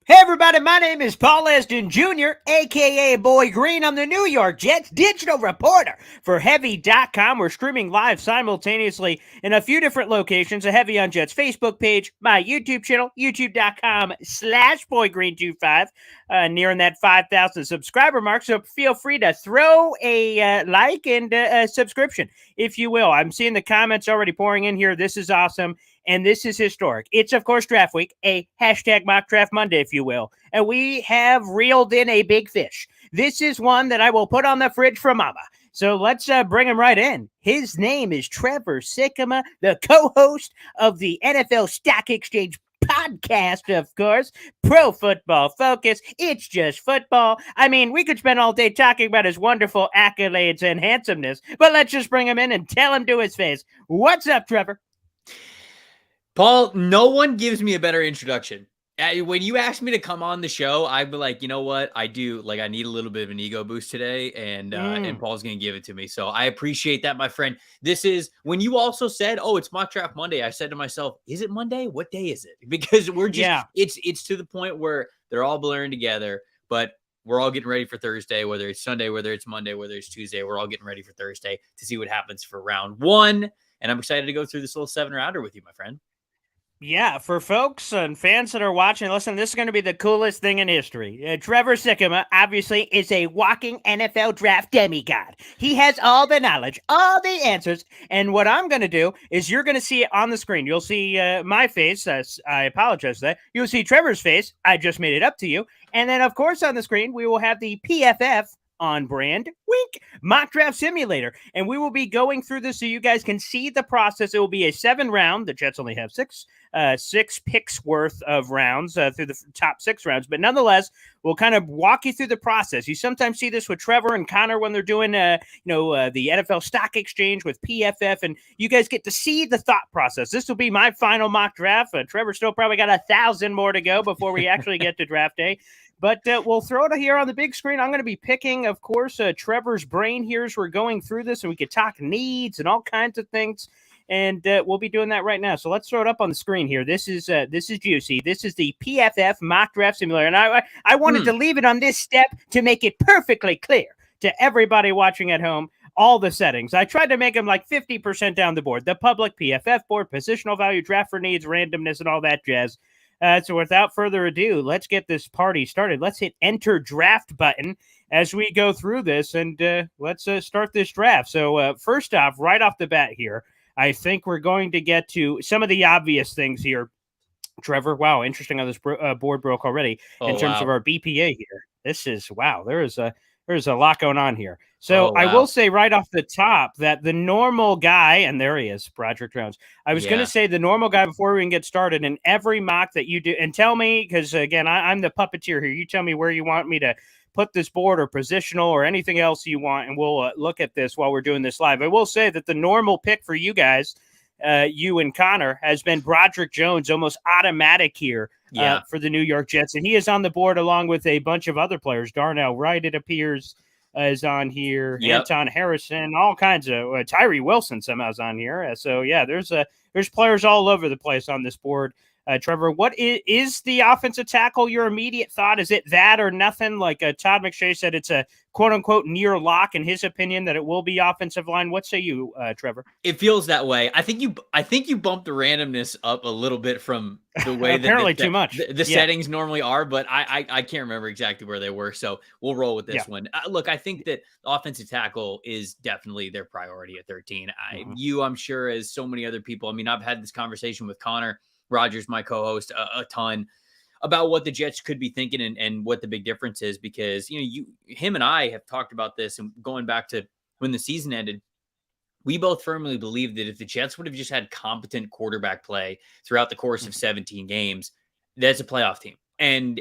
Hey everybody, my name is Paul Esden Jr., aka Boy Green. I'm the New York Jets digital reporter for Heavy.com. We're streaming live simultaneously in a few different locations. A Heavy on Jets Facebook page, my YouTube channel, youtube.com/BoyGreen25, nearing that 5,000 subscriber mark. So feel free to throw a like and a subscription, if you will. I'm seeing the comments already pouring in here. This is awesome. And this is historic. It's, of course, draft week, a hashtag mock draft Monday, if you will. And we have reeled in a big fish. This is one that I will put on the fridge for mama. So let's bring him right in. His name is Trevor Sikkema, the co-host of the NFL Stock Exchange podcast, of course. Pro Football Focus. It's just football. I mean, we could spend all day talking about his wonderful accolades and handsomeness, but let's just bring him in and tell him to his face. What's up, Trevor? Paul, no one gives me a better introduction. When you asked me to come on the show, I'd be like, you know what? I do. Like, I need a little bit of an ego boost today, and Paul's going to give it to me. So I appreciate that, my friend. This is when you also said, oh, it's mock draft Monday. I said to myself, is it Monday? What day is it? Because we're just, it's to the point where they're all blurring together, but we're all getting ready for Thursday, whether it's Sunday, whether it's Monday, whether it's Tuesday, we're all getting ready for Thursday to see what happens for round one. And I'm excited to go through this little 7-rounder with you, my friend. Yeah, for folks and fans that are watching, listen, this is going to be the coolest thing in history. Trevor Sikkema, obviously, is a walking NFL draft demigod. He has all the knowledge, all the answers, and what I'm going to do is you're going to see it on the screen. You'll see my face. I apologize for that. You'll see Trevor's face. I just made it up to you. And then, of course, on the screen, we will have the PFF on brand, wink, mock draft simulator. And we will be going through this so you guys can see the process. It will be a 7-round. The Jets only have six picks worth of rounds through the top 6 rounds. But nonetheless, we'll kind of walk you through the process. You sometimes see this with Trevor and Connor when they're doing, the NFL Stock Exchange with PFF, and you guys get to see the thought process. This will be my final mock draft. Trevor still probably got 1,000 more to go before we actually get to draft day. But we'll throw it here on the big screen. I'm going to be picking, of course, Trevor's brain here as we're going through this, and we could talk needs and all kinds of things. And we'll be doing that right now. So let's throw it up on the screen here. This is juicy. This is the PFF mock draft simulator. And I wanted to leave it on this step to make it perfectly clear to everybody watching at home all the settings. I tried to make them like 50% down the board. The public PFF board, positional value, draft for needs, randomness, and all that jazz. So without further ado, let's get this party started. Let's hit enter draft button as we go through this, and let's start this draft. So first off, right off the bat here, I think we're going to get to some of the obvious things here. Trevor, wow, interesting how this board broke already in terms of our BPA here. This is, wow, there's a lot going on here. So I will say right off the top that the normal guy, and there he is, Broderick Jones. I was going to say the normal guy before we can get started in every mock that you do, and tell me, because again, I'm the puppeteer here. You tell me where you want me to put this board or positional or anything else you want, and we'll look at this while we're doing this live. I will say that the normal pick for you guys, you and Connor, has been Broderick Jones, almost automatic here for the New York Jets. And he is on the board along with a bunch of other players. Darnell Wright, it appears, is on here. Anton Harrison, all kinds of Tyree Wilson somehow is on here. So, yeah, there's players all over the place on this board. Trevor, what is the offensive tackle? Your immediate thought? Is it that or nothing? Like Todd McShay said, it's a quote-unquote near lock in his opinion that it will be offensive line. What say you, Trevor? It feels that way. I think you bumped the randomness up a little bit from the way apparently too much the settings normally are, but I can't remember exactly where they were, so we'll roll with this one. Look, I think that offensive tackle is definitely their priority at 13. I'm sure, as so many other people, I mean, I've had this conversation with Connor Rogers, my co-host, a ton about what the Jets could be thinking and what the big difference is, because him and I have talked about this, and going back to when the season ended, we both firmly believe that if the Jets would have just had competent quarterback play throughout the course of 17 games, that's a playoff team. And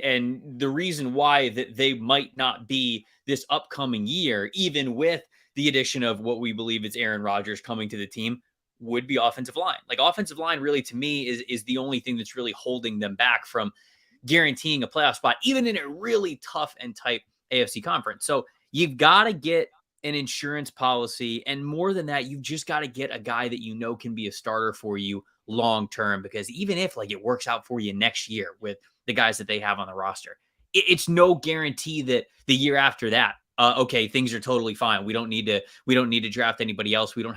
the reason why that they might not be this upcoming year, even with the addition of what we believe is Aaron Rodgers coming to the team, would be offensive line. Like, offensive line really, to me, is the only thing that's really holding them back from guaranteeing a playoff spot, even in a really tough and tight AFC conference. So you've got to get an insurance policy. And more than that, you've just got to get a guy that you know can be a starter for you long term, because even if like it works out for you next year with the guys that they have on the roster, it's no guarantee that the year after that, okay, things are totally fine. We don't need to draft anybody else. We don't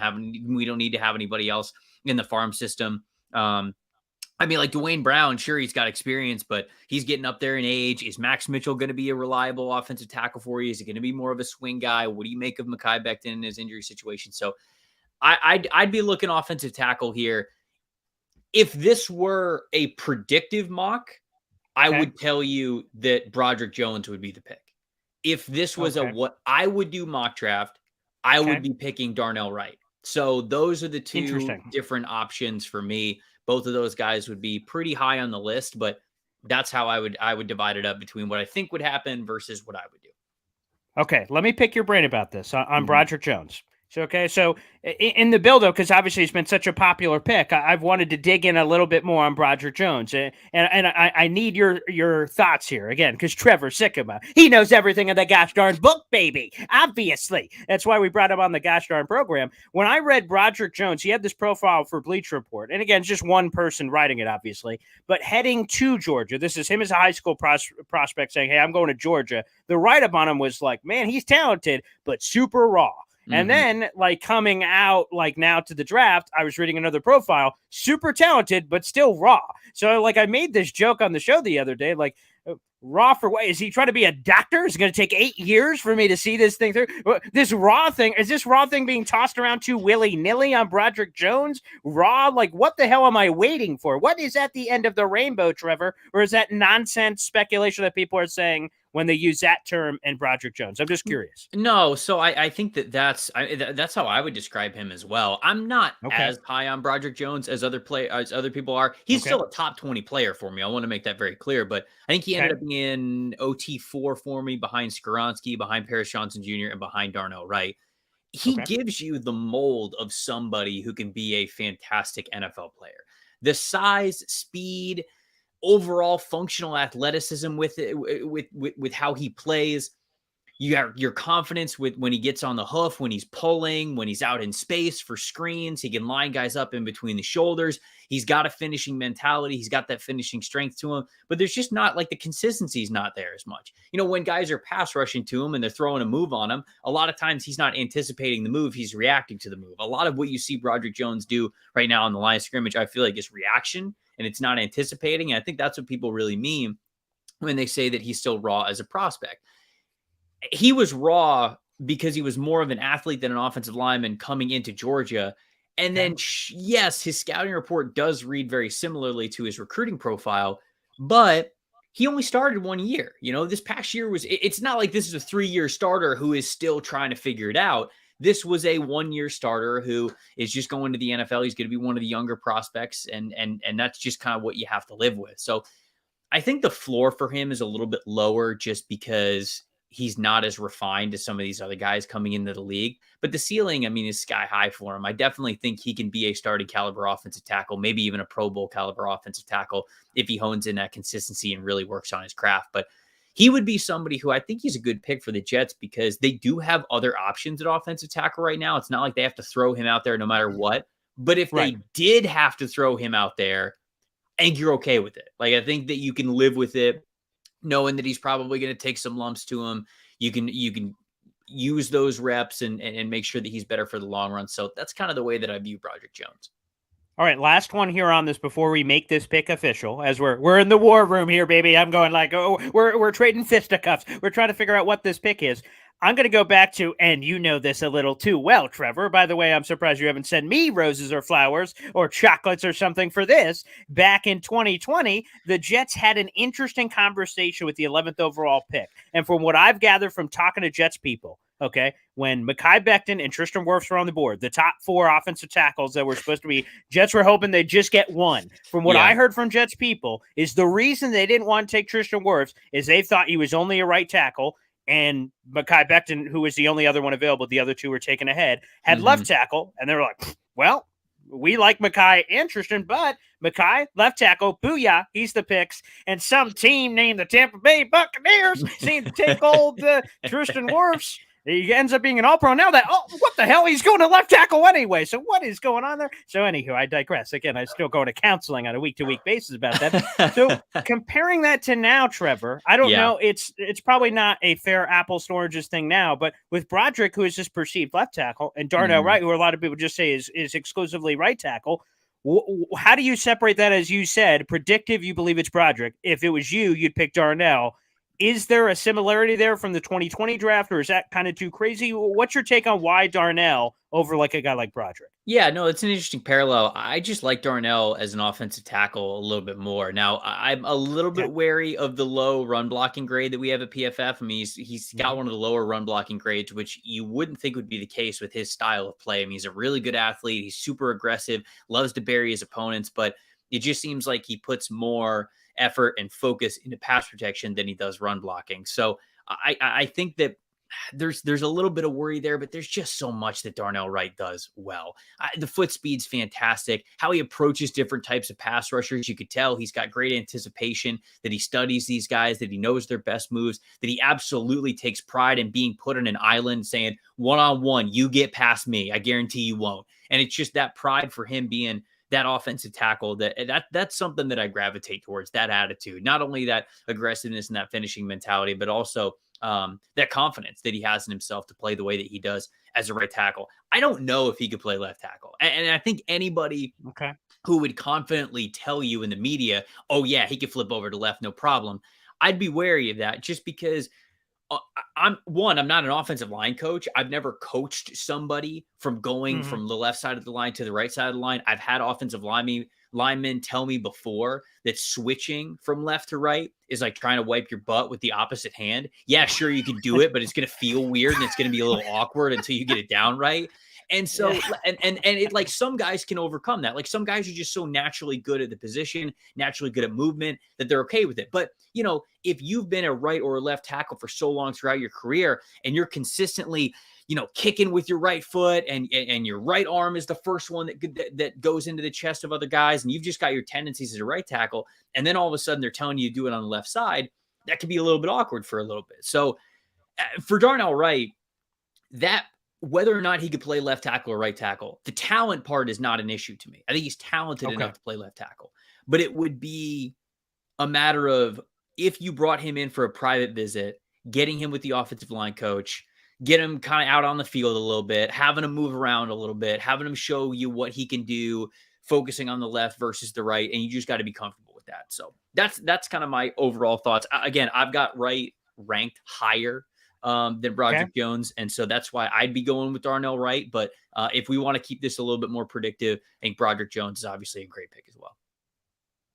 need to have anybody else in the farm system. I mean, like Dwayne Brown, sure, he's got experience, but he's getting up there in age. Is Max Mitchell going to be a reliable offensive tackle for you? Is he going to be more of a swing guy? What do you make of Mekhi Becton in his injury situation? So I'd be looking offensive tackle here. If this were a predictive mock, I would tell you that Broderick Jones would be the pick. If this was what I would do mock draft, I would be picking Darnell Wright. So those are the two different options for me. Both of those guys would be pretty high on the list, but that's how I would divide it up between what I think would happen versus what I would do. Okay, let me pick your brain about this on Broderick Jones. So in the build-up, because obviously it's been such a popular pick, I've wanted to dig in a little bit more on Broderick Jones, and I need your thoughts here again, because Trevor Sikkema, he knows everything in the gosh darn book, baby. Obviously, that's why we brought him on the gosh darn program. When I read Broderick Jones, he had this profile for Bleacher Report, and again, it's just one person writing it, obviously, but heading to Georgia. This is him as a high school prospect saying, "Hey, I'm going to Georgia." The write-up on him was like, "Man, he's talented, but super raw." And then, like, coming out, like, now to the draft, I was reading another profile, super talented, but still raw. So, like, I made this joke on the show the other day, like, raw for what? Is he trying to be a doctor? Is it going to take 8 years for me to see this thing through? This raw thing, is this raw thing being tossed around too willy-nilly on Broderick Jones? Raw? Like, what the hell am I waiting for? What is at the end of the rainbow, Trevor? Or is that nonsense speculation that people are saying when they use that term and Broderick Jones? I'm just curious. No, so I think that's how I would describe him as well. I'm not as high on Broderick Jones as other people are. He's still a top 20 player for me. I want to make that very clear, but I think he ended up being OT4 for me, behind Skoronski, behind Paris Johnson Jr., and behind Darnell Wright. He gives you the mold of somebody who can be a fantastic NFL player. The size, speed, overall functional athleticism with it, with how he plays. You have your confidence with when he gets on the hoof, when he's pulling, when he's out in space for screens. He can line guys up in between the shoulders. He's got a finishing mentality. He's got that finishing strength to him, but there's just not, like, the consistency's not there as much. You know, when guys are pass rushing to him and they're throwing a move on him, a lot of times he's not anticipating the move. He's reacting to the move. A lot of what you see Broderick Jones do right now on the line of scrimmage, I feel like, is reaction, and it's not anticipating. And I think that's what people really mean when they say that he's still raw as a prospect. He was raw because he was more of an athlete than an offensive lineman coming into Georgia. And then, yes, his scouting report does read very similarly to his recruiting profile, but he only started 1 year. You know, this past year it's not like this is a 3-year starter who is still trying to figure it out. This was a 1-year starter who is just going to the NFL. He's going to be one of the younger prospects, and that's just kind of what you have to live with. So I think the floor for him is a little bit lower just because he's not as refined as some of these other guys coming into the league, but the ceiling, I mean, is sky high for him. I definitely think he can be a starting caliber offensive tackle, maybe even a Pro Bowl caliber offensive tackle if he hones in that consistency and really works on his craft. But he would be somebody who I think he's a good pick for the Jets because they do have other options at offensive tackle right now. It's not like they have to throw him out there no matter what, but if they did have to throw him out there, I think you're okay with it. Like, I think that you can live with it, knowing that he's probably going to take some lumps to him. You can use those reps and make sure that he's better for the long run. So that's kind of the way that I view Broderick Jones. All right, last one here on this before we make this pick official, as we're in the war room here, baby. I'm going like, oh, we're trading fisticuffs. We're trying to figure out what this pick is. I'm going to go back to, and you know this a little too well, Trevor. By the way, I'm surprised you haven't sent me roses or flowers or chocolates or something for this. Back in 2020, the Jets had an interesting conversation with the 11th overall pick. And from what I've gathered from talking to Jets people, okay, when Mekhi Becton and Tristan Wirfs were on the board, the top 4 offensive tackles that were supposed to be, Jets were hoping they'd just get one. From what I heard from Jets people is the reason they didn't want to take Tristan Wirfs is they thought he was only a right tackle, and Mekhi Becton, who was the only other one available, the other 2 were taken ahead, had left tackle, and they were like, well, we like Mekhi and Tristan, but Mekhi, left tackle, booyah, he's the picks. And some team named the Tampa Bay Buccaneers seemed to take old Tristan Wirfs. He ends up being an all-pro. Now that, what the hell? He's going to left tackle anyway. So what is going on there? So anywho, I digress. Again, I still go to counseling on a week-to-week basis about that. So comparing that to now, Trevor, I don't know. It's probably not a fair apples to oranges thing now, but with Broderick, who is just perceived left tackle, and Darnell Wright, who a lot of people just say is exclusively right tackle, how do you separate that? As you said, predictive, you believe it's Broderick. If it was you, you'd pick Darnell. Is there a similarity there from the 2020 draft, or is that kind of too crazy? What's your take on why Darnell over like a guy like Broderick? Yeah, no, it's an interesting parallel. I just like Darnell as an offensive tackle a little bit more. Now, I'm a little bit wary of the low run blocking grade that we have at PFF. I mean, he's got one of the lower run blocking grades, which you wouldn't think would be the case with his style of play. I mean, he's a really good athlete. He's super aggressive, loves to bury his opponents, but it just seems like he puts more effort and focus into pass protection than he does run blocking. So I think that there's a little bit of worry there, but there's just so much that Darnell Wright does well. The foot speed's fantastic. How he approaches different types of pass rushers, you could tell he's got great anticipation, that he studies these guys, that he knows their best moves, that he absolutely takes pride in being put on an island saying, one-on-one, you get past me. I guarantee you won't. And it's just that pride for him being that offensive tackle, that's something that I gravitate towards, that attitude, not only that aggressiveness and that finishing mentality, but also that confidence that he has in himself to play the way that he does as a right tackle. I don't know if he could play left tackle. And I think anybody who would confidently tell you in the media, oh yeah, he could flip over to left, no problem, I'd be wary of that, just because I'm not an offensive line coach. I've never coached somebody from going from the left side of the line to the right side of the line. I've had offensive linemen tell me before that switching from left to right is like trying to wipe your butt with the opposite hand. Yeah, sure, you can do it, but it's going to feel weird and it's going to be a little awkward until you get it down right. And so, and it, like, some guys can overcome that. Like, some guys are just so naturally good at the position, naturally good at movement, that they're okay with it. But, you know, if you've been a right or a left tackle for so long throughout your career and you're consistently, you know, kicking with your right foot and your right arm is the first one that goes into the chest of other guys, and you've just got your tendencies as a right tackle, and then all of a sudden they're telling you to do it on the left side, that can be a little bit awkward for a little bit. So for Darnell Wright, that whether or not he could play left tackle or right tackle, the talent part is not an issue to me. I think he's talented enough to play left tackle, but it would be a matter of, if you brought him in for a private visit, getting him with the offensive line coach, get him kind of out on the field a little bit, having him move around a little bit, having him show you what he can do, focusing on the left versus the right. And you just got to be comfortable with that. So that's kind of my overall thoughts. Again, I've got Wright ranked higher than Broderick Jones. And so that's why I'd be going with Darnell Wright. But if we want to keep this a little bit more predictive, I think Broderick Jones is obviously a great pick as well.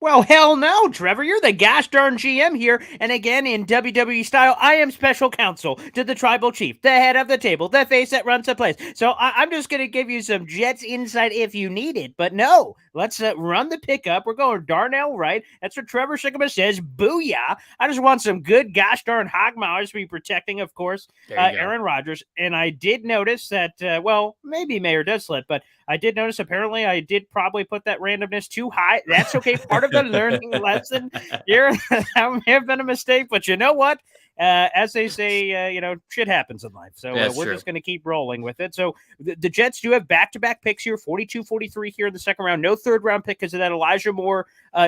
Well, hell no, Trevor. You're the gosh darn GM here. And again, in WWE style, I am special counsel to the tribal chief, the head of the table, the face that runs the place. So I'm just going to give you some Jets insight if you need it. But no, let's run the pickup. We're going Darnell Wright. That's what Trevor Sikkema says. Booyah. I just want some good gosh darn hog maulers to be protecting, of course, Aaron Rodgers. And I did notice that, well, maybe Mayor does slip, but I did notice apparently I did probably put that randomness too high. That's okay. Part of the learning lesson here. That may have been a mistake, but you know what? As they say, you know, shit happens in life. So we're just going to keep rolling with it. So the Jets do have back-to-back picks here, 42, 43 here in the second round. No third-round pick because of that Elijah Moore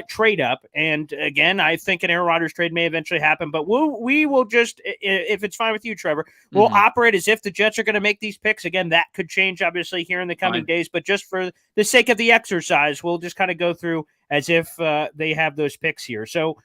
trade up. And again, I think an Aaron Rodgers trade may eventually happen, but we will just, if it's fine with you, Trevor, we'll operate as if the Jets are going to make these picks. Again, that could change, obviously, here in the coming days, but just for the sake of the exercise, we'll just kind of go through as if they have those picks here. So,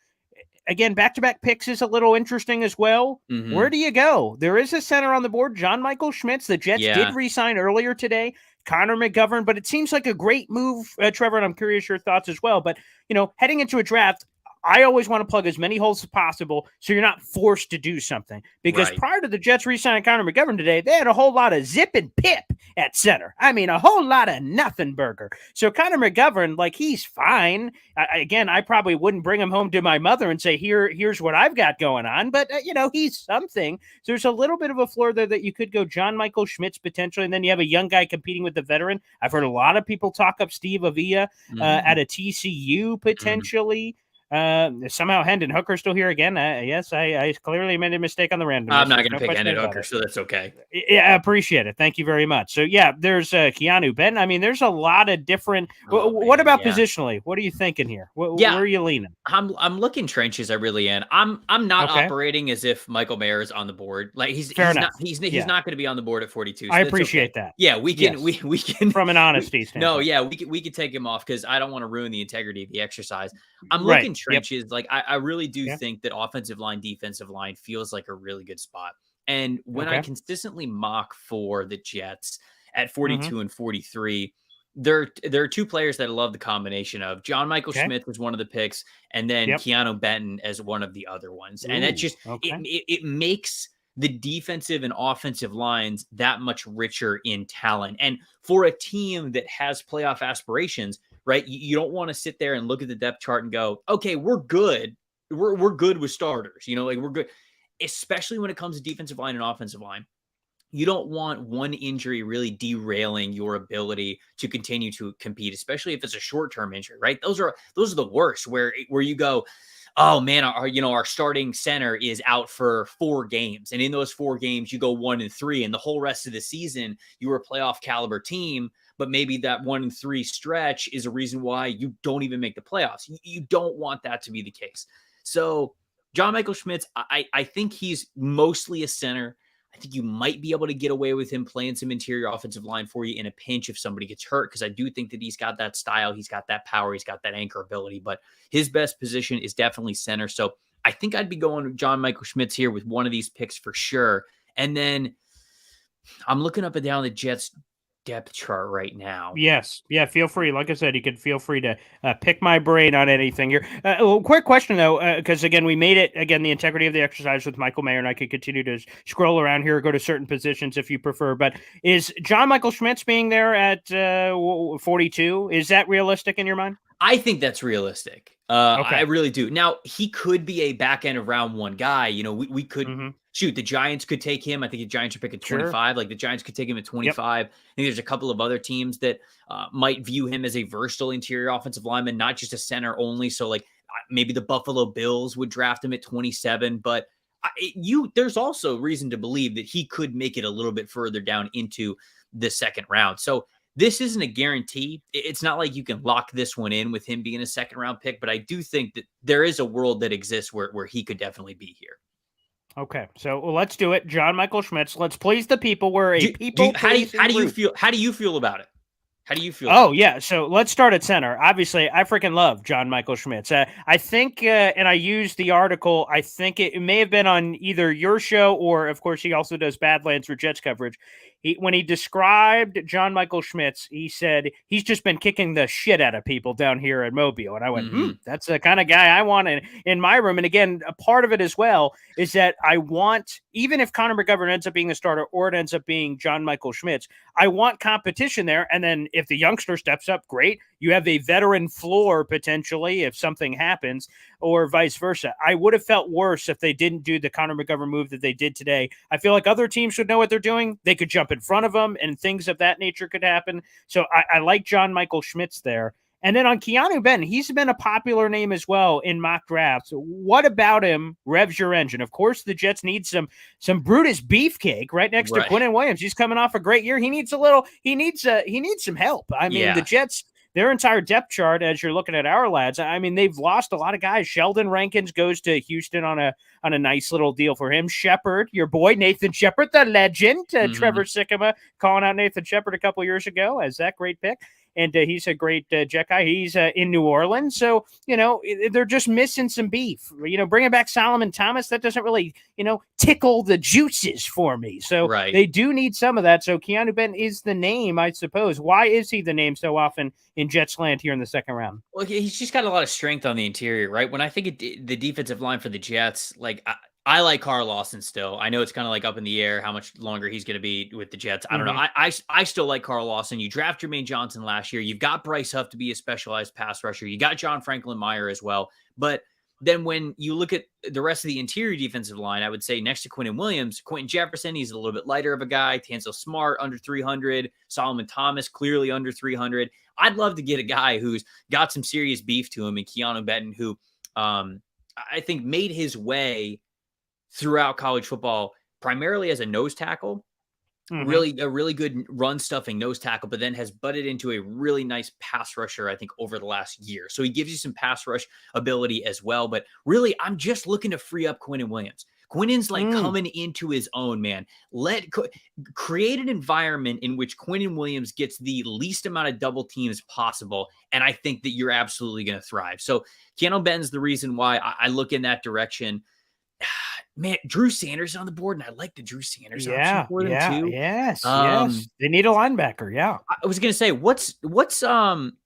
again, back-to-back picks is a little interesting as well. Where do you go? There is a center on the board, John Michael Schmitz. The Jets did re-sign earlier today, Connor McGovern, but it seems like a great move, Trevor, and I'm curious your thoughts as well. But, you know, heading into a draft, I always want to plug as many holes as possible so you're not forced to do something. Because prior to the Jets re-signing Connor McGovern today, they had a whole lot of zip and pip at center. I mean, a whole lot of nothing burger. So Connor McGovern, like, he's fine. Again, I probably wouldn't bring him home to my mother and say, here's what I've got going on. But, you know, he's something. So there's a little bit of a floor there that you could go John Michael Schmitz potentially, and then you have a young guy competing with the veteran. I've heard a lot of people talk up Steve Avila at a TCU potentially. Somehow Hendon Hooker's still here again. Yes, I clearly made a mistake on the randomness. I'm not going to pick Hendon Hooker, so that's okay. Yeah, I appreciate it. Thank you very much. So yeah, there's Keanu Benton. I mean, there's a lot of different. What about positionally? What are you thinking here? Where are you leaning? I'm looking trenches. I really am. I'm not operating as if Michael Mayer is on the board. Like he's not going to be on the board at 42. So I appreciate that. Yeah, we can from an honesty standpoint. No, yeah, we can take him off because I don't want to ruin the integrity of the exercise. I'm looking trenches. Yep. Like I really do think that offensive line, defensive line feels like a really good spot. And when I consistently mock for the Jets at 42 and 43, there are two players that I love the combination of. John Michael Schmitz is one of the picks, and then Keanu Benton as one of the other ones. And that just it makes the defensive and offensive lines that much richer in talent. And for a team that has playoff aspirations, right? You don't want to sit there and look at the depth chart and go, okay, we're good. We're good with starters. Like we're good, especially when it comes to defensive line and offensive line. You don't want one injury really derailing your ability to continue to compete, especially if it's a short-term injury, right? Those are the worst where you go, oh man, our starting center is out for 4 games. And in those 4 games, you go 1-3, and the whole rest of the season, you were a playoff caliber team, but maybe that 1-3 stretch is a reason why you don't even make the playoffs. You don't want that to be the case. So John Michael Schmitz, I think he's mostly a center. I think you might be able to get away with him playing some interior offensive line for you in a pinch if somebody gets hurt, because I do think that he's got that style, he's got that power, he's got that anchor ability, but his best position is definitely center. So I think I'd be going with John Michael Schmitz here with one of these picks for sure. And then I'm looking up and down the Jets depth chart right now. Yes. Yeah. Feel free. Like I said, you can feel free to pick my brain on anything here. Quick question though, because again, we made it the integrity of the exercise with Michael Mayer, and I could continue to scroll around here, go to certain positions if you prefer. But is John Michael Schmitz being there at 42? Is that realistic in your mind? I think that's realistic. I really do. Now, he could be a back end of round 1 guy. We could shoot. The Giants could take him. I think the Giants are picking 25. Like the Giants could take him at 25. I think there's a couple of other teams that might view him as a versatile interior offensive lineman, not just a center only. So like maybe the Buffalo Bills would draft him at 27. But there's also reason to believe that he could make it a little bit further down into the second round. So this isn't a guarantee. It's not like you can lock this one in with him being a second round pick, but I do think that there is a world that exists where he could definitely be here. Okay, so let's do it. John Michael Schmitz. Let's please the people. We're a people. How do you feel? How do you feel about it? How do you feel? Oh, yeah. So let's start at center. Obviously, I freaking love John Michael Schmitz. I think, and I used the article, I think it may have been on either your show or, of course, he also does Badlands for Jets coverage. When he described John Michael Schmitz, he said he's just been kicking the shit out of people down here at Mobile. And I went, that's the kind of guy I want in my room. And again, a part of it as well is that I want, even if Connor McGovern ends up being the starter or it ends up being John Michael Schmitz, I want competition there. And then if the youngster steps up, great. You have a veteran floor potentially if something happens, or vice versa. I would have felt worse if they didn't do the Connor McGovern move that they did today. I feel like other teams should know what they're doing. They could jump in front of them and things of that nature could happen. So I like John Michael Schmitz there. And then on Keanu Benton, he's been a popular name as well in mock drafts. What about him revs your engine? Of course, the Jets need some Brutus beefcake right next to Quinnen Williams. He's coming off a great year. He needs some help. I mean, the Jets, their entire depth chart, as you're looking at our lads, I mean, they've lost a lot of guys. Sheldon Rankins goes to Houston on a nice little deal for him. Shepard, your boy, Nathan Shepard, the legend. Trevor Sikkema calling out Nathan Shepard a couple years ago as that great pick. And he's a great Jet guy. He's in New Orleans. So, they're just missing some beef. Bringing back Solomon Thomas, that doesn't really, tickle the juices for me. So they do need some of that. So Keanu Benton is the name, I suppose. Why is he the name so often in Jets land here in the second round? Well, he's just got a lot of strength on the interior, right? When I think of the defensive line for the Jets, like I like Carl Lawson still. I know it's kind of like up in the air how much longer he's going to be with the Jets. I don't know. I still like Carl Lawson. You draft Jermaine Johnson last year. You've got Bryce Huff to be a specialized pass rusher. You got John Franklin Meyer as well. But then when you look at the rest of the interior defensive line, I would say next to Quinnen Williams, Quentin Jefferson, he's a little bit lighter of a guy. Tanzel Smart, under 300. Solomon Thomas, clearly under 300. I'd love to get a guy who's got some serious beef to him, and Keanu Benton, who I think made his way throughout college football primarily as a nose tackle. Really, a really good run stuffing nose tackle, but then has butted into a really nice pass rusher, I think, over the last year. So he gives you some pass rush ability as well. But really, I'm just looking to free up Quinnen Williams. Quinnen's like coming into his own, man. Create an environment in which Quinnen Williams gets the least amount of double teams possible. And I think that you're absolutely going to thrive. So Keanu Benton's the reason why I look in that direction. Man, Drew Sanders on the board, and I like the Drew Sanders option for them too. Yes. They need a linebacker. Yeah. I was gonna say, what's I'm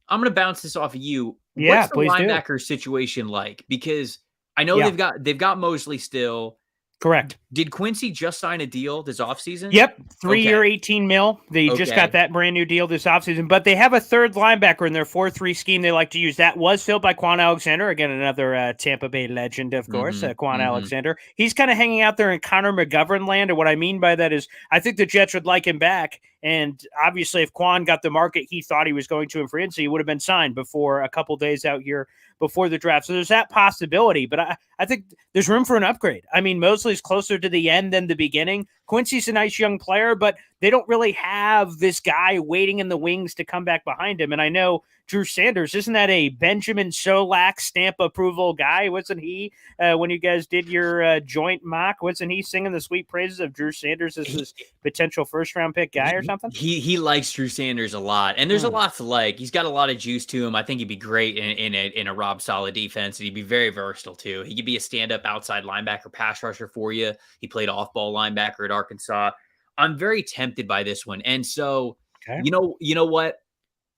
gonna bounce this off of you. Yeah, what's the please linebacker situation like? Because I know they've got Mosley still. Correct. Did Quincy just sign a deal this offseason? Yep. 3-year, $18 million. They just got that brand new deal this offseason. But they have a third linebacker in their 4-3 scheme they like to use. That was filled by Quan Alexander. Again, another Tampa Bay legend, of course, Quan Alexander. He's kind of hanging out there in Connor McGovern land. And what I mean by that is I think the Jets would like him back. And obviously, if Quan got the market he thought he was going to in free agency, he would have been signed before a couple days out here before the draft. So there's that possibility. But I think there's room for an upgrade. I mean, Mosley's closer to the end than the beginning. Quincy's a nice young player, but they don't really have this guy waiting in the wings to come back behind him. And I know Drew Sanders, isn't that a Benjamin Solak stamp approval guy? Wasn't he, when you guys did your joint mock, wasn't he singing the sweet praises of Drew Sanders as his potential first-round pick guy or something? He likes Drew Sanders a lot, and there's a lot to like. He's got a lot of juice to him. I think he'd be great in a Rob Saleh defense, and he'd be very versatile too. He could be a stand-up outside linebacker, pass rusher for you. He played off-ball linebacker at Arkansas. I'm very tempted by this one, and so you know what?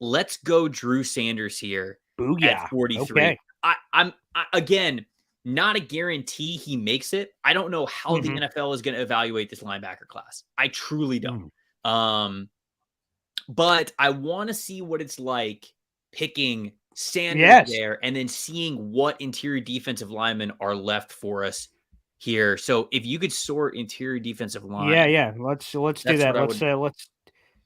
Let's go Drew Sanders here at 43. Okay. I'm again, not a guarantee he makes it. I don't know how the NFL is going to evaluate this linebacker class. I truly don't. But I want to see what it's like picking Sanders there and then seeing what interior defensive linemen are left for us here. So if you could sort interior defensive line. Yeah. Let's do that. Let's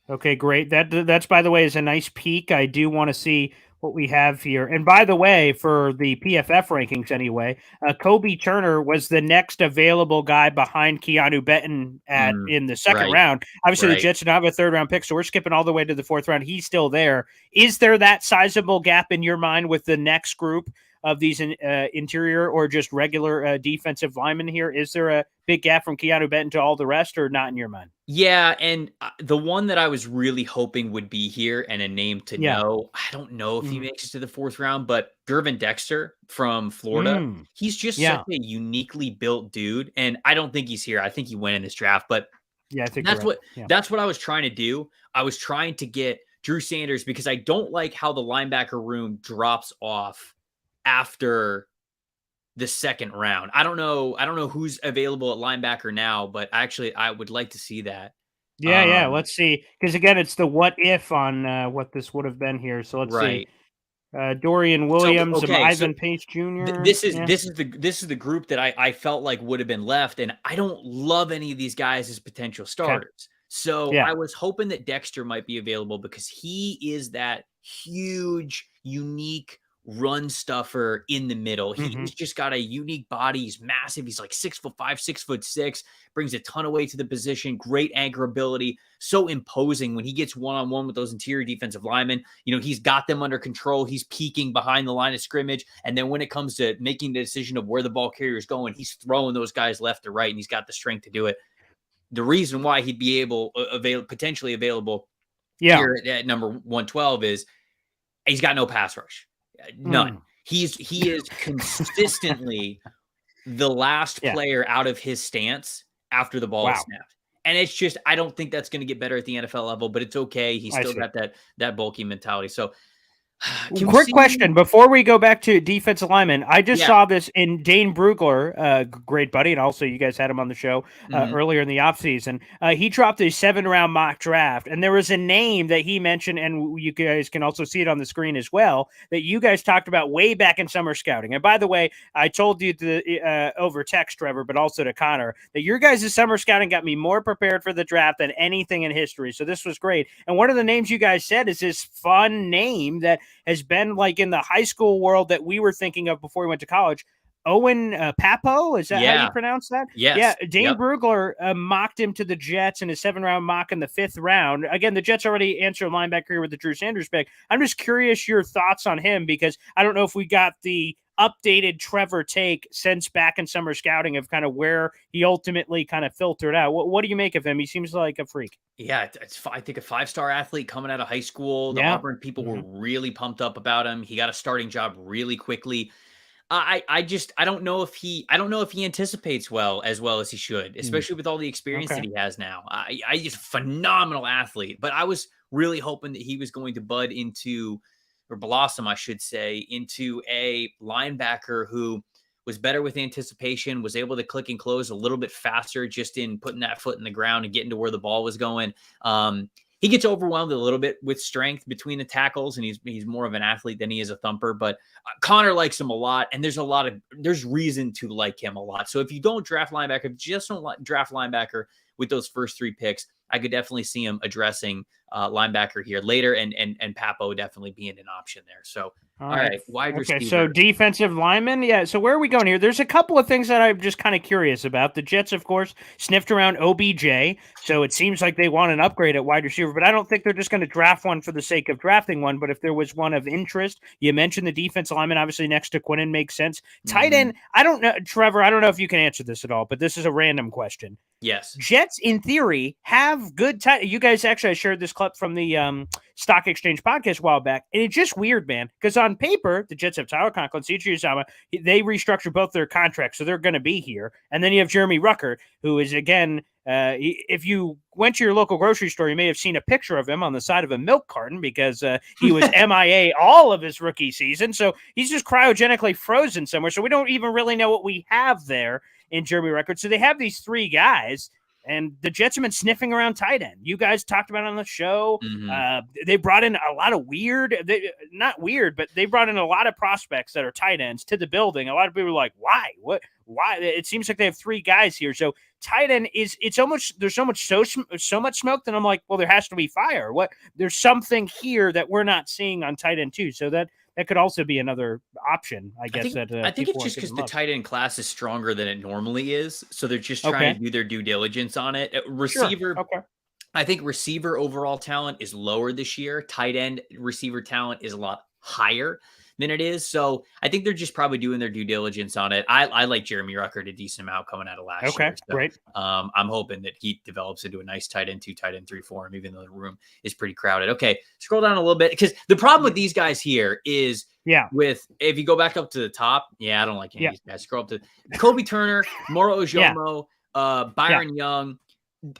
okay, great. That's by the way is a nice peek. I do want to see what we have here. And by the way, for the PFF rankings anyway, Kobe Turner was the next available guy behind Keanu Benton in the second round. Obviously, the Jets don't have a third-round pick, so we're skipping all the way to the fourth round. He's still there. Is there that sizable gap in your mind with the next group of these interior or just regular defensive linemen here? Is there a big gap from Keanu Benton to all the rest or not in your mind? Yeah, and the one that I was really hoping would be here and a name to know, I don't know if he makes it to the fourth round, but Gervin Dexter from Florida, he's just such a uniquely built dude, and I don't think he's here. I think he went in this draft, but I think that's what I was trying to do. I was trying to get Drew Sanders because I don't like how the linebacker room drops off after the second round. I don't know who's available at linebacker now, but actually I would like to see that. Yeah. Let's see. Because again, it's the what if on what this would have been here. So let's see. Dorian Williams, Ivan Pace Jr. This is the group that I felt like would have been left, and I don't love any of these guys as potential starters. So I was hoping that Dexter might be available because he is that huge, unique run stuffer in the middle. He's just got a unique body. He's massive. He's like 6'5", 6'6", brings a ton of weight to the position, great anchor ability, so imposing when he gets one-on-one with those interior defensive linemen. You know, he's got them under control. He's peeking behind the line of scrimmage. And then when it comes to making the decision of where the ball carrier is going, he's throwing those guys left to right, and he's got the strength to do it. The reason why he'd be potentially available here at number 112 is he's got no pass rush. None. He is consistently the last player out of his stance after the ball is snapped. And it's just, I don't think that's going to get better at the NFL level, but it's okay. He's still got that bulky mentality. So quick question before we go back to defensive lineman. I just saw this in Dane Brugler, great buddy, and also you guys had him on the show earlier in the offseason. He dropped a 7-round mock draft, and there was a name that he mentioned, and you guys can also see it on the screen as well, that you guys talked about way back in summer scouting. And by the way, I told you over text, Trevor, but also to Connor, that your guys' summer scouting got me more prepared for the draft than anything in history. So this was great. And one of the names you guys said is this fun name that has been like in the high school world that we were thinking of before he went to college. Owen Papo, is that how you pronounce that? Yes. Yeah, Dane Brugler mocked him to the Jets in a 7-round mock in the 5th round. Again, the Jets already answered linebacker here with the Drew Sanders pick. I'm just curious your thoughts on him because I don't know if we got the updated Trevor take since back in summer scouting of kind of where he ultimately kind of filtered out. What do you make of him? He seems like a freak. Yeah, I think a 5-star athlete coming out of high school. The Yeah. Auburn people were really pumped up about him. He got a starting job really quickly. I don't know if he anticipates as well as he should, especially with all the experience that he has now. I just phenomenal athlete, but I was really hoping that he was going to bud into, or blossom, I should say, into a linebacker who was better with anticipation, was able to click and close a little bit faster just in putting that foot in the ground and getting to where the ball was going. He gets overwhelmed a little bit with strength between the tackles, and he's more of an athlete than he is a thumper. But Connor likes him a lot, and there's reason to like him a lot. So if you don't draft linebacker, just don't draft linebacker with those first 3 picks. I could definitely see him addressing linebacker here later, and Papo definitely being an option there. So all right, wide receiver. So defensive lineman, yeah. So where are we going here? There's a couple of things that I'm just kind of curious about. The Jets, of course, sniffed around OBJ, so it seems like they want an upgrade at wide receiver, but I don't think they're just going to draft one for the sake of drafting one. But if there was one of interest, you mentioned the defensive lineman, obviously next to Quinnen makes sense. Tight end, I don't know, Trevor, I don't know if you can answer this at all, but this is a random question. Yes. Jets, in theory, have good tight. You guys actually, I shared this clip from the Stock Exchange podcast a while back, and it's just weird, man, because on paper, the Jets have Tyler Conklin, C.J. Uzomah. They restructured both their contracts, so they're going to be here. And then you have Jeremy Ruckert, who is, again, if you went to your local grocery store, you may have seen a picture of him on the side of a milk carton because he was MIA all of his rookie season. So he's just cryogenically frozen somewhere. So we don't even really know what we have there in Jeremy Ruckert. So they have these 3 guys. And the Jets have been sniffing around tight end. You guys talked about it on the show. They brought in a lot of not weird, but they brought in a lot of prospects that are tight ends to the building. A lot of people are like, why? Why? It seems like they have 3 guys here. So tight end there's so much smoke that I'm like, well, there has to be fire. There's something here that we're not seeing on tight end too. So that could also be another option, I guess. I think it's just because the tight end class is stronger than it normally is. So they're just trying to do their due diligence on it. Receiver, I think receiver overall talent is lower this year. Tight end receiver talent is a lot higher than it is. So I think they're just probably doing their due diligence on it. I like Jeremy Ruckert a decent amount coming out of last year. So, great. I'm hoping that he develops into a nice tight end 2, tight end 3 for him, even though the room is pretty crowded. Okay, scroll down a little bit because the problem with these guys here is if you go back up to the top, I don't like any of these guys. Scroll up to Kobe Turner, Moro Ojomo, Byron Young.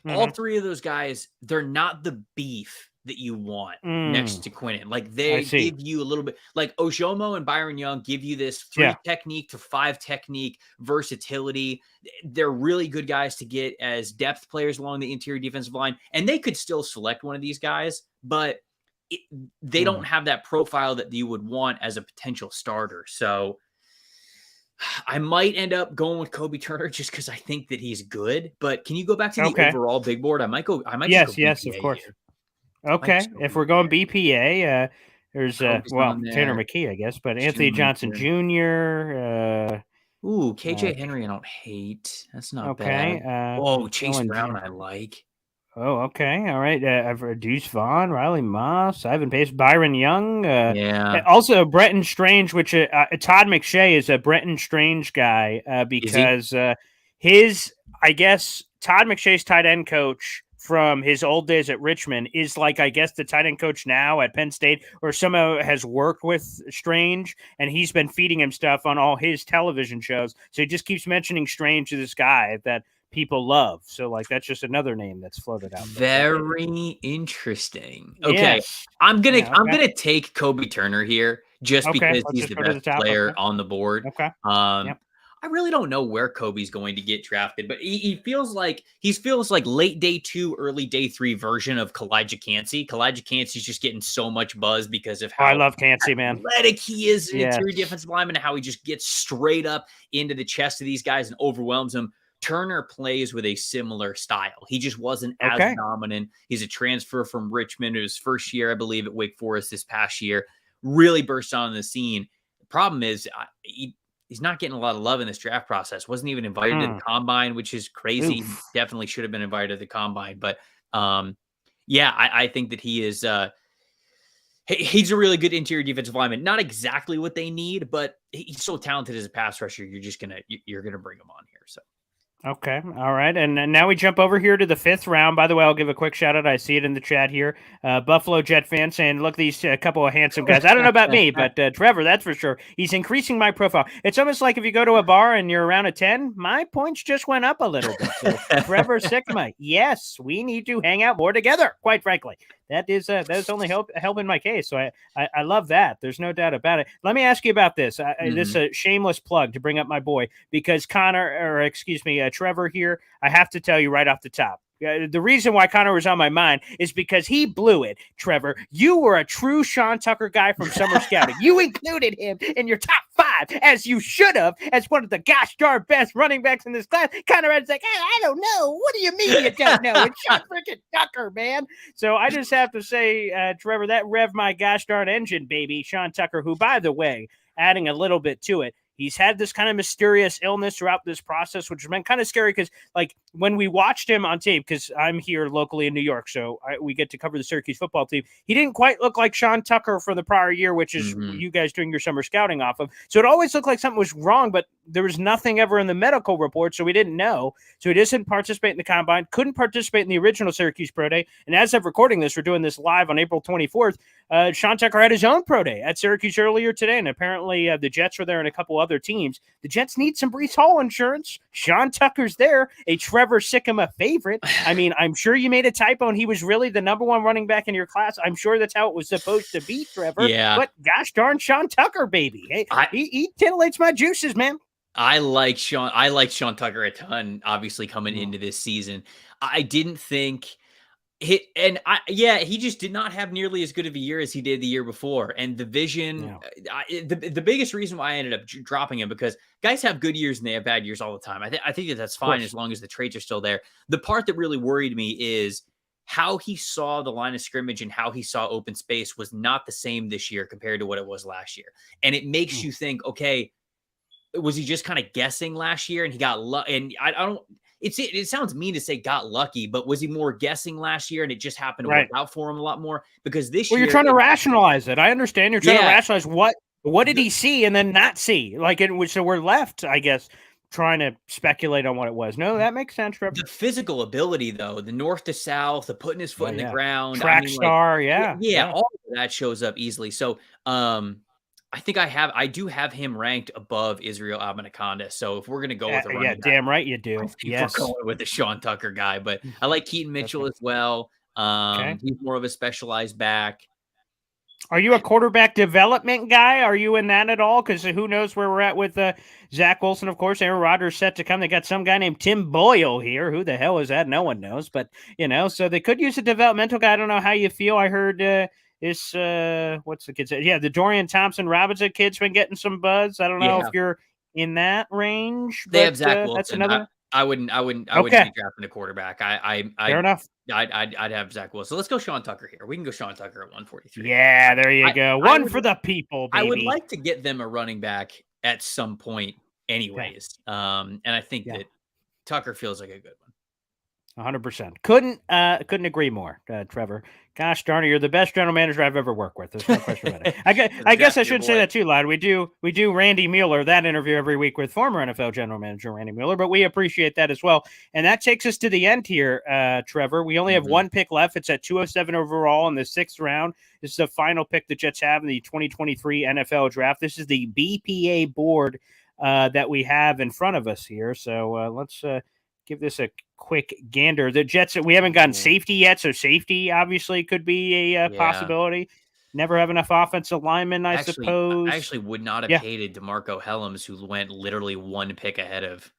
All 3 of those guys, they're not the beef that you want next to Quinnen. Like they give you a little bit, like Ojomo and Byron Young give you this 3 technique to 5 technique versatility. They're really good guys to get as depth players along the interior defensive line. And they could still select one of these guys, but they don't have that profile that you would want as a potential starter. So I might end up going with Kobe Turner just because I think that he's good. But can you go back to the overall big board? I might go. Yes, of course. Here. Okay, if we're going BPA, there's Tanner McKee, I guess, but Anthony Johnson Jr. KJ Henry, I don't hate. That's not bad. Chase Brown, I like. Oh, okay. All right. I've Deuce Vaughn, Riley Moss, Ivan Pace, Byron Young. Also, Bretton Strange, which Todd McShay is a Bretton Strange guy because I guess, Todd McShay's tight end coach from his old days at Richmond is like, I guess, the tight end coach now at Penn State, or somehow has worked with Strange, and he's been feeding him stuff on all his television shows. So he just keeps mentioning Strange to this guy that people love. So like that's just another name that's floated out. Very interesting. Okay. I'm gonna take Kobe Turner here just because he's the best player on the board. I really don't know where Kobe's going to get drafted, but he feels like late day 2, early day 3 version of Kalijah Cansey. Kalijah Cansey's just getting so much buzz because of how I love Cansey, man. Athletic he is, an interior defensive lineman, and how he just gets straight up into the chest of these guys and overwhelms them. Turner plays with a similar style. He just wasn't as dominant. He's a transfer from Richmond. It was his first year, I believe, at Wake Forest this past year. really burst on the scene. The problem is he's not getting a lot of love in this draft process. Wasn't even invited to the combine, which is crazy. Oof. Definitely should have been invited to the combine. But yeah, I think that he is he's a really good interior defensive lineman. Not exactly what they need, but he's so talented as a pass rusher. You're gonna bring him on here. So. Okay. All right. And now we jump over here to the 5th round. By the way, I'll give a quick shout out. I see it in the chat here. Buffalo Jet fan saying, look, these couple of handsome guys. I don't know about me, but Trevor, that's for sure. He's increasing my profile. It's almost like if you go to a bar and you're around a 10, my points just went up a little bit. So Trevor Sikkema, yes, we need to hang out more together, quite frankly. That is only helping my case. So I love that. There's no doubt about it. Let me ask you about this. This is a shameless plug to bring up my boy, because Trevor here, I have to tell you right off the top. The reason why Connor was on my mind is because he blew it, Trevor. You were a true Sean Tucker guy from summer scouting. You included him in your top 5, as you should have, as one of the gosh darn best running backs in this class. Connor was like, I don't know. What do you mean you don't know? It's Sean freaking Tucker, man. So I just have to say, Trevor, that rev my gosh darn engine, baby. Sean Tucker, who, by the way, adding a little bit to it, he's had this kind of mysterious illness throughout this process, which has been kind of scary because, like, when we watched him on tape, because I'm here locally in New York, so we get to cover the Syracuse football team, he didn't quite look like Sean Tucker from the prior year, which is you guys doing your summer scouting off of. So it always looked like something was wrong, but there was nothing ever in the medical report, so we didn't know. So he doesn't participate in the combine, couldn't participate in the original Syracuse Pro Day. And as of recording this, we're doing this live on April 24th. Sean Tucker had his own Pro Day at Syracuse earlier today, and apparently the Jets were there and a couple other teams. The Jets need some Breece Hall insurance. Sean Tucker's there, a Trevor Sikkema favorite. I mean, I'm sure you made a typo and he was really the number 1 running back in your class. I'm sure that's how it was supposed to be, Trevor. Yeah. But gosh darn Sean Tucker, baby. Hey, he titillates my juices, man. I like Sean Tucker a ton, obviously, coming into this season. I didn't think he just did not have nearly as good of a year as he did the year before. And the vision, the biggest reason why I ended up dropping him, because guys have good years and they have bad years all the time. I think that's fine as long as the traits are still there. The part that really worried me is how he saw the line of scrimmage and how he saw open space was not the same this year compared to what it was last year. And it makes you think, okay, was he just kind of guessing last year and he got lucky? And I don't. It sounds mean to say got lucky, but was he more guessing last year and it just happened to work out for him a lot more? Because this year, you're trying to rationalize it. I understand you're trying to rationalize what did he see and then not see, so we're left, I guess, trying to speculate on what it was. No, that makes sense, Trevor. The physical ability, though, the north to south, the putting his foot in the ground, track star, all of that shows up easily. So, I think I do have him ranked above Israel Abanaconda. So if we're gonna go with a running back, damn right you do. Yes, we're going with the Sean Tucker guy, but I like Keaton Mitchell as well. He's more of a specialized back. Are you a quarterback development guy? Are you in that at all? Because who knows where we're at with Zach Wilson, of course. Aaron Rodgers set to come. They got some guy named Tim Boyle here. Who the hell is that? No one knows. But, so they could use a developmental guy. I don't know how you feel. I heard what's the kid's? Yeah, the Dorian Thompson-Robinson kid's been getting some buzz. I don't know if you're in that range. They have Zach Wilson. That's another. I wouldn't be drafting a quarterback. Fair enough. I'd have Zach Wilson. So let's go Sean Tucker here. We can go Sean Tucker at 143. Yeah, there you go. One for the people, baby. I would like to get them a running back at some point anyways. And I think that Tucker feels like a good one. 100%. Couldn't agree more, Trevor. Gosh darn it, you're the best general manager I've ever worked with. There's no question about it. I guess I should say that too, lad. We do Randy Mueller, that interview every week with former NFL general manager Randy Mueller, but we appreciate that as well. And that takes us to the end here, Trevor. We only have one pick left. It's at 207 overall in the 6th round. This is the final pick the Jets have in the 2023 NFL draft. This is the BPA board that we have in front of us here. So let's give this a quick gander. The Jets, we haven't gotten safety yet, so safety obviously could be a possibility. Never have enough offensive linemen, I suppose. I actually would not have hated DeMarco Helms, who went literally one pick ahead of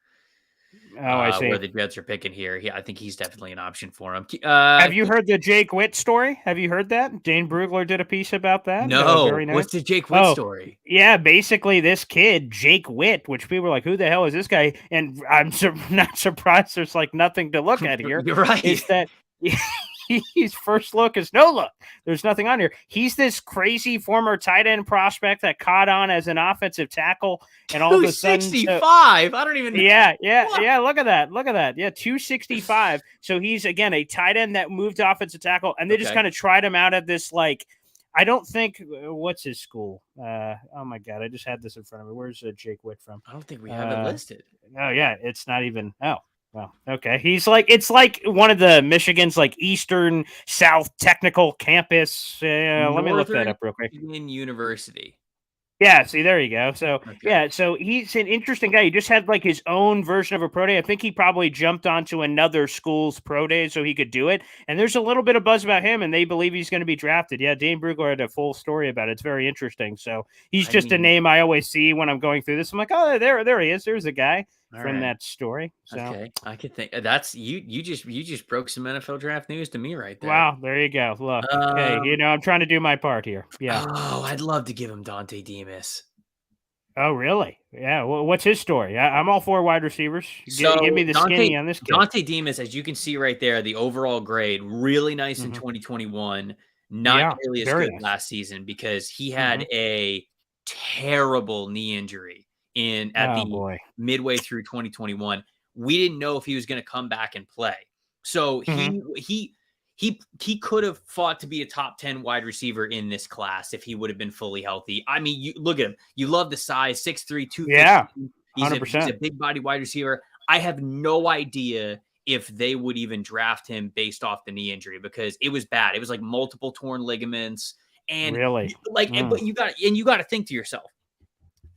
I see. Where the Jets are picking here. I think he's definitely an option for him. Have you heard the Jake Witt story? Have you heard that? Dane Brugler did a piece about that. No. Very nice. What's the Jake Witt story? Yeah, basically this kid, Jake Witt, which people were like, who the hell is this guy? And I'm not surprised there's like nothing to look at here. You're right. Is that His first look is no look. There's nothing on here. He's this crazy former tight end prospect that caught on as an offensive tackle, and all of a sudden, 265. I don't even know. Yeah. Look at that. Yeah, 265. So he's again a tight end that moved to offensive tackle, and they just kind of tried him out at this like. I don't think what's his school. Oh my god, I just had this in front of me. Where's Jake Witt from? I don't think we have it listed. Oh yeah, it's not even. Oh. Well, okay. It's like one of the Michigan's like Eastern South Technical Campus. Let me look that up real quick. Michigan University. Yeah, see, there you go. So, so he's an interesting guy. He just had like his own version of a pro day. I think he probably jumped onto another school's pro day so he could do it. And there's a little bit of buzz about him, and they believe he's going to be drafted. Yeah, Dane Brugler had a full story about it. It's very interesting. So he's just a name I always see when I'm going through this. I'm like, oh, there he is. There's a guy from that story. So. Okay, I could think that's you. You just broke some NFL draft news to me right there. Wow, there you go. Look, hey, I'm trying to do my part here. Yeah. Oh, I'd love to give him Dante Demas. Oh, really? Yeah. Well, what's his story? I'm all for wide receivers. Give me the skinny on this kid. Dante Demas, as you can see right there, the overall grade really nice in 2021. Not nearly as good last season because he had a terrible knee injury midway through 2021. We didn't know if he was going to come back and play. So he could have fought to be a top 10 wide receiver in this class if he would have been fully healthy. I mean, you look at him. You love the size, 6'3", 250. Yeah, 100%. He's a big body wide receiver. I have no idea if they would even draft him based off the knee injury because it was bad. It was like multiple torn ligaments. And really, but you got to think to yourself,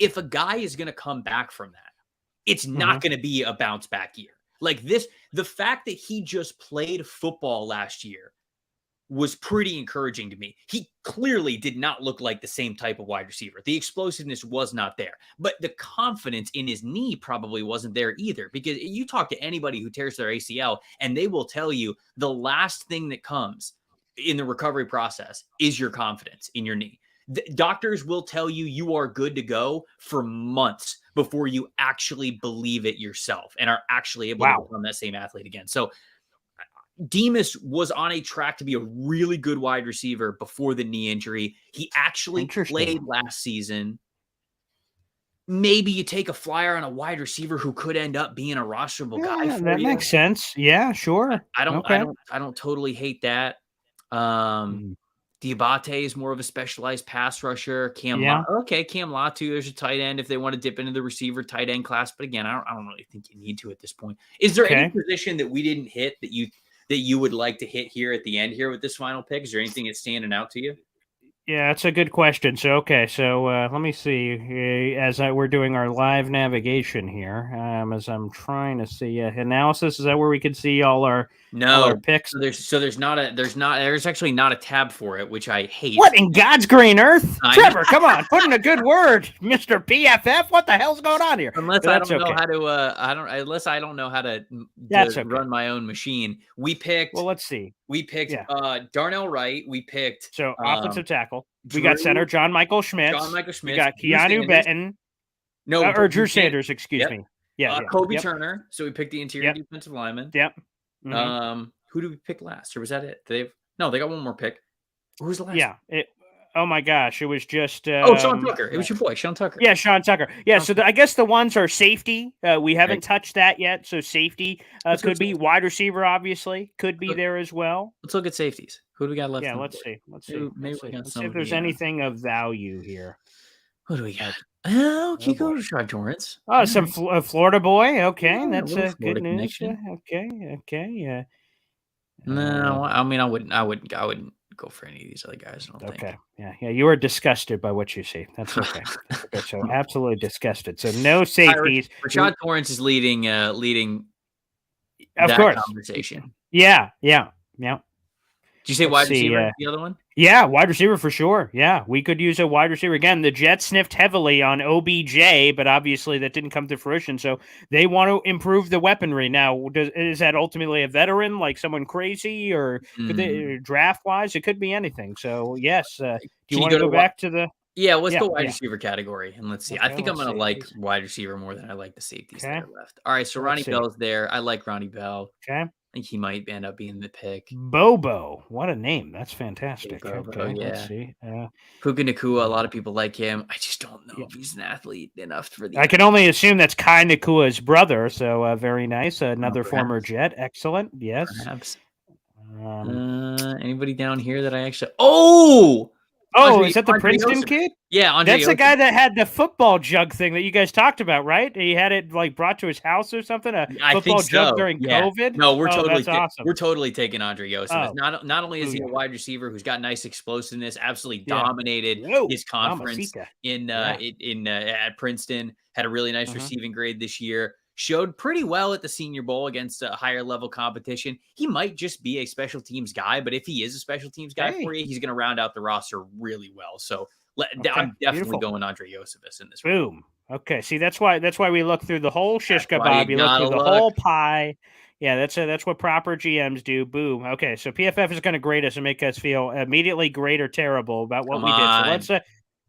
if a guy is going to come back from that, it's not going to be a bounce back year. Like this, the fact that he just played football last year was pretty encouraging to me. He clearly did not look like the same type of wide receiver. The explosiveness was not there, but the confidence in his knee probably wasn't there either because you talk to anybody who tears their ACL and they will tell you the last thing that comes in the recovery process is your confidence in your knee. The doctors will tell you you are good to go for months before you actually believe it yourself and are actually able to become that same athlete again. So Demas was on a track to be a really good wide receiver before the knee injury. He actually played last season. Maybe you take a flyer on a wide receiver who could end up being a rosterable guy. That makes sense. Yeah, sure. I don't totally hate that. Diabate is more of a specialized pass rusher. Cam Latu, there's a tight end if they want to dip into the receiver tight end class. But again, I don't really think you need to at this point. Is there any position that we didn't hit that you would like to hit here at the end here with this final pick? Is there anything that's standing out to you? Yeah, that's a good question. So, let me see. As we're doing our live navigation here, as I'm trying to see analysis, is that where we can see all our picks? There's actually not a tab for it, which I hate. What in God's green earth, Trevor? Come on, put in a good word, Mr. PFF. What the hell's going on here? Unless I don't know how to run my own machine. We picked. Well, let's see. We picked Darnell Wright. We picked offensive tackle. We got center John Michael Schmitz. We got Keanu Benton. Or Drew Sanders. Excuse me. Yeah. Kobe Turner. So we picked the interior defensive lineman. Yep. Who did we pick last? Or was that it? They got one more pick. Who was the last? Yeah. Oh my gosh, it was just Sean Tucker. It was your boy, Sean Tucker. Yeah, Sean Tucker. Yeah, so I guess the ones are safety. We haven't touched that yet, so safety could be wide receiver. Obviously, could be there as well. Let's look at safeties. Who do we got left? Yeah, let's see. Let's see if there's anything of value here. What do we got? Oh, Kiko Rashad Torrance. Oh, some Florida boy. Okay, that's good news. Okay. Yeah. No, I mean, I wouldn't go for any of these other guys. I don't think. Okay. Yeah. You are disgusted by what you see. That's okay. Okay. So absolutely disgusted. So no safeties. Rashad Torrance is leading. Of that course. Conversation. Yeah. Did you say wide receiver? The other one? Yeah, wide receiver for sure. Yeah, we could use a wide receiver. Again, the Jets sniffed heavily on OBJ, but obviously that didn't come to fruition. So they want to improve the weaponry. Now, is that ultimately a veteran, like someone crazy, or draft-wise? It could be anything. So, yes. Do you want to go back to the – Yeah, let's go wide receiver category, and let's see. Okay, I think I'm going to like wide receiver more than I like the safeties that are left. All right, so Ronnie Bell's there. I like Ronnie Bell. Okay. think he might end up being the pick. Bobo. What a name. That's fantastic. Bobo, Okay, yeah. let's see. Puka Nacua, a lot of people like him. I just don't know Yeah. if he's an athlete enough for the I can only assume that's Kai Nakua's brother, so very nice. Another former perhaps. Jet. Excellent. Yes. Perhaps. Anybody down here that I actually... Oh! Is that the Princeton kid? Yeah, Andre That's the Joseph. guy that had the football jug thing that you guys talked about, right? He had it like brought to his house or something. I Football think jug so. during Yeah. COVID. No, we're that's awesome. We're totally taking Andre Joseph. Oh. Not only is he a Booyah. wide receiver who's got nice explosiveness, absolutely Yeah. dominated Whoa, his conference Mamacita. at Princeton, had a really nice receiving grade this year. Showed pretty well at the Senior Bowl against a higher level competition. He might just be a special teams guy, but if he is a special teams guy for you, he's going to round out the roster really well. So I'm definitely going Andre Josephus in this. Boom. Okay. See, that's why we look through the whole shish kebab. You look through the whole pie. Yeah, that's what proper GMs do. Boom. Okay, so PFF is going to grade us and make us feel immediately great or terrible about what we did. So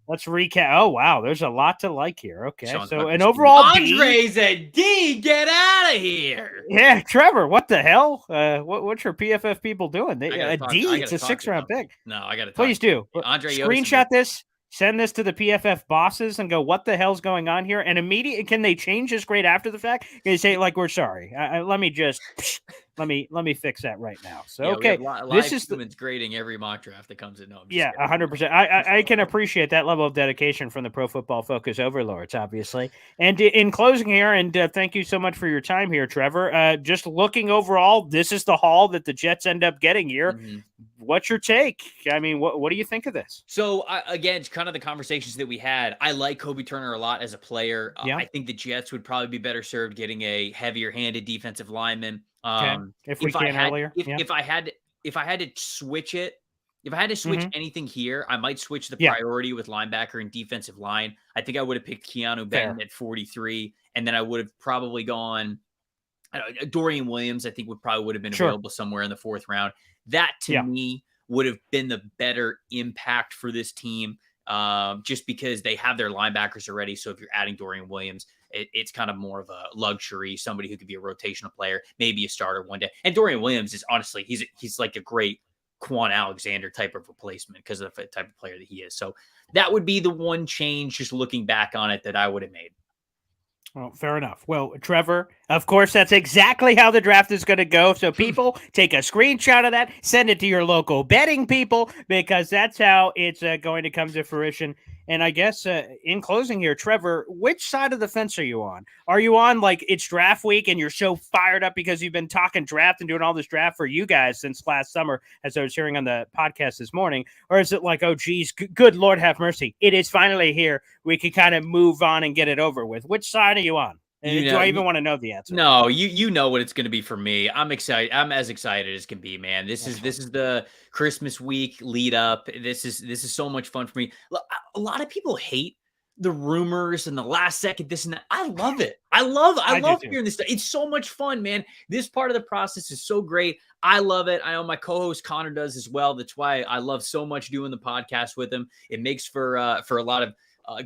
let's recap. Oh wow, there's a lot to like here. Okay, so an overall Andre's a D. Get out of here. Yeah, Trevor, what the hell? What's your PFF people doing? A D. It's a 6th-round pick. No, I got to. Please do. Andre, screenshot this. Send this to the PFF bosses and go, what the hell's going on here? And immediately, can they change this grade after the fact? Can they say, like, we're sorry. Let me fix that right now. So, okay. This is humans grading every mock draft that comes in. No, 100%. I can appreciate that level of dedication from the Pro Football Focus overlords, obviously. And in closing here, and thank you so much for your time here, Trevor. Just looking overall, this is the haul that the Jets end up getting here. Mm-hmm. What's your take? I mean, what do you think of this? So, again, it's kind of the conversations that we had. I like Kobe Turner a lot as a player. I think the Jets would probably be better served getting a heavier-handed defensive lineman. If I had to switch it, if I had to switch anything here, I might switch the priority with linebacker and defensive line. I think I would have picked Keanu Benton at 43, and then I would have probably gone Dorian Williams. I think would have been available somewhere in the 4th round. That to me would have been the better impact for this team, just because they have their linebackers already. So if you're adding Dorian Williams, it's kind of more of a luxury, somebody who could be a rotational player, maybe a starter one day. And Dorian Williams is honestly, he's like a great Quan Alexander type of replacement because of the type of player that he is. So that would be the one change, just looking back on it, that I would have made. Well, fair enough. Well, Trevor, of course, that's exactly how the draft is going to go. So people, take a screenshot of that, send it to your local betting people, because that's how it's going to come to fruition. And I guess in closing here, Trevor, which side of the fence are you on? Are you on like it's draft week and you're so fired up because you've been talking draft and doing all this draft for you guys since last summer, as I was hearing on the podcast this morning? Or is it like, oh, geez, good Lord have mercy, it is finally here. We can kind of move on and get it over with. Which side are you on? Do I even want to know the answer? No, you know what it's going to be for me. I'm excited. I'm as excited as can be, man. This is the Christmas week lead up. This is so much fun for me. A lot of people hate the rumors and the last second this and that. I love it. I love hearing this stuff. It's so much fun, man. This part of the process is so great. I love it. I know my co-host Connor does as well. That's why I love so much doing the podcast with him. It makes for a lot of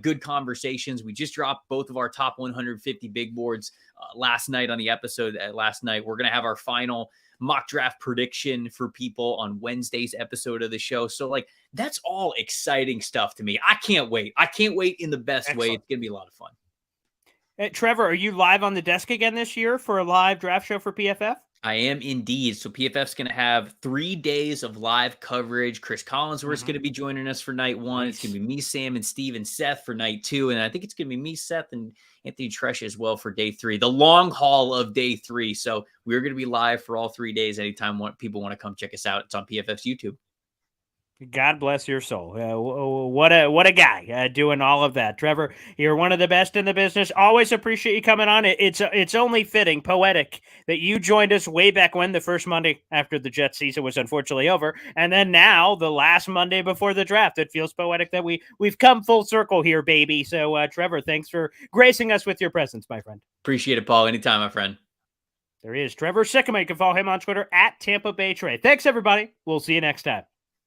good conversations. We just dropped both of our top 150 big boards last night on the episode. Last night, we're going to have our final mock draft prediction for people on Wednesday's episode of the show. So like, that's all exciting stuff to me. I can't wait. In the best way. It's going to be a lot of fun. Trevor, are you live on the desk again this year for a live draft show for PFF? I am indeed. So PFF's going to have 3 days of live coverage. Chris Collinsworth's going to be joining us for night 1. Nice. It's going to be me, Sam, and Steve and Seth for night 2. And I think it's going to be me, Seth, and Anthony Tresh as well for day 3, the long haul of day 3. So we're going to be live for all 3 days. Anytime people want to come check us out, it's on PFF's YouTube. God bless your soul. What a guy doing all of that. Trevor, you're one of the best in the business. Always appreciate you coming on. It's only fitting, poetic, that you joined us way back when, the first Monday after the Jets season was unfortunately over, and then now the last Monday before the draft. It feels poetic that we've come full circle here, baby. So, Trevor, thanks for gracing us with your presence, my friend. Appreciate it, Paul. Anytime, my friend. There he is, Trevor Sikkema. You can follow him on Twitter at Tampa Bay Trey. Thanks, everybody. We'll see you next time.